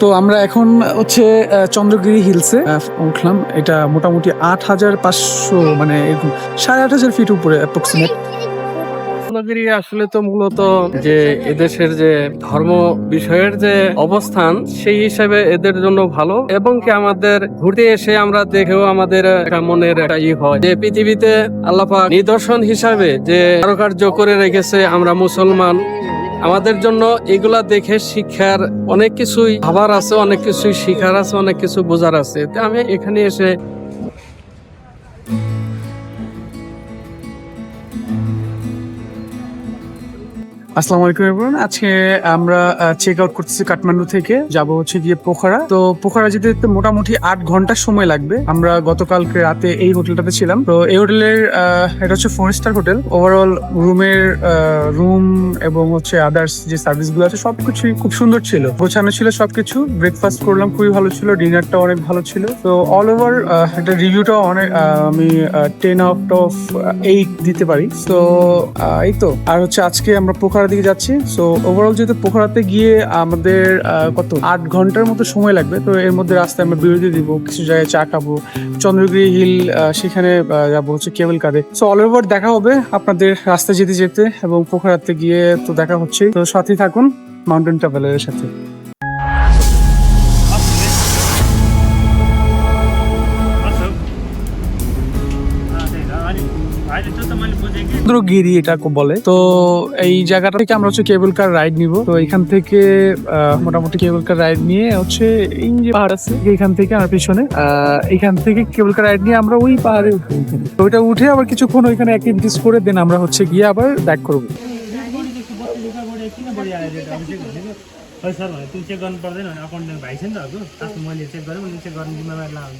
তো আমরা এখন হচ্ছে চন্দ্রগিরি হিলসে উঠলাম। এটা মোটামুটি 8,500 মানে এরকম 8,500 ফিট উপরে অ্যাপ্রক্সিমেট। রত্নগিরি আসলে তো মূলত যে এদেশের যে ধর্ম বিষয়ের যে অবস্থান সেই হিসাবে এদের জন্য ভালো, এবং কি আমাদের ঘুরতে এসে আমরা দেখেও আমাদের একটা মনের একটা হয় যে পৃথিবীতে আল্লাহ পাক নিদর্শন হিসাবে যে কারুকার্য করে রেখেছে। আমরা মুসলমান, আমাদের জন্য এগুলা দেখে শিক্ষার অনেক কিছুই ভাবার আছে, অনেক কিছুই শিখার আছে, অনেক কিছু বোঝার আছে। তো আমি এখানে এসে আসসালামু আলাইকুম এভরিওয়ান। আজকে আমরা চেক আউট করতেছি কাঠমান্ডু থেকে, যাব হচ্ছে গিয়ে পোখারা। তো পোখারা যেতে যেতে মোটামুটি 8 ঘন্টা সময় লাগবে। আমরা গতকালকে রাতে এই হোটেলটাতে ছিলাম। তো এই হোটেলের এটা হচ্ছে 4 স্টার হোটেল। ওভারঅল রুম এবং হচ্ছে আদার্স যে সার্ভিস গুলো আছে সবকিছুই খুব সুন্দর ছিল, গোছানো ছিল সবকিছু। ব্রেকফাস্ট করলাম, খুবই ভালো ছিল। ডিনারটা অনেক ভালো ছিল। তো অল ওভার এটা রিভিউটা অনেক আমি 10 আউট অফ 8 দিতে পারি। তো এই তো। আর হচ্ছে আজকে আমরা পোখারা দিকে যাচ্ছি। সো ওভারঅল যেহেতু পোখরাতে গিয়ে আমাদের কত 8 ঘন্টার মতো সময় লাগবে। তো এর মধ্যে রাস্তায় আমরা বিরতি দিব, কিছু জায়গায় চা খাবো, চন্দ্রগিরি হিল সেখানে যাবো হচ্ছে কেবল কারে। সো অল ওভার দেখা হবে আপনাদের রাস্তায় যেতে যেতে, এবং পোখরাতে গিয়ে তো দেখা হচ্ছে। তো সাথেই থাকুন মাউন্টেন ট্রাভেলারের সাথে। চন্দ্রগিরি এটা বলে। তো এই জায়গাটা থেকে আমরা হচ্ছে কেবল কার রাইড নিব। তো এখান থেকে মোটামুটি কেবল কার রাইড নিয়ে হচ্ছে এই যে পাহাড় আছে এখান থেকে আমার পিছনে এখান থেকে কেবল কার রাইড নিয়ে আমরা ওই পাহাড়ে উঠবো। তো ওইটা উঠে আবার কিছুক্ষণ ওইখানে অ্যাক্টিভিটিস করে দেন আমরা হচ্ছে গিয়ে আবার ব্যাক করবো। सर भने त्यो चेक गर्नु पर्दैन भने अकाउन्टेन्ट भाइ छ नि त हजुर, मैले चेक गरेँ, मैले चेक गर्ने जिम्मेवारी लाग्छ।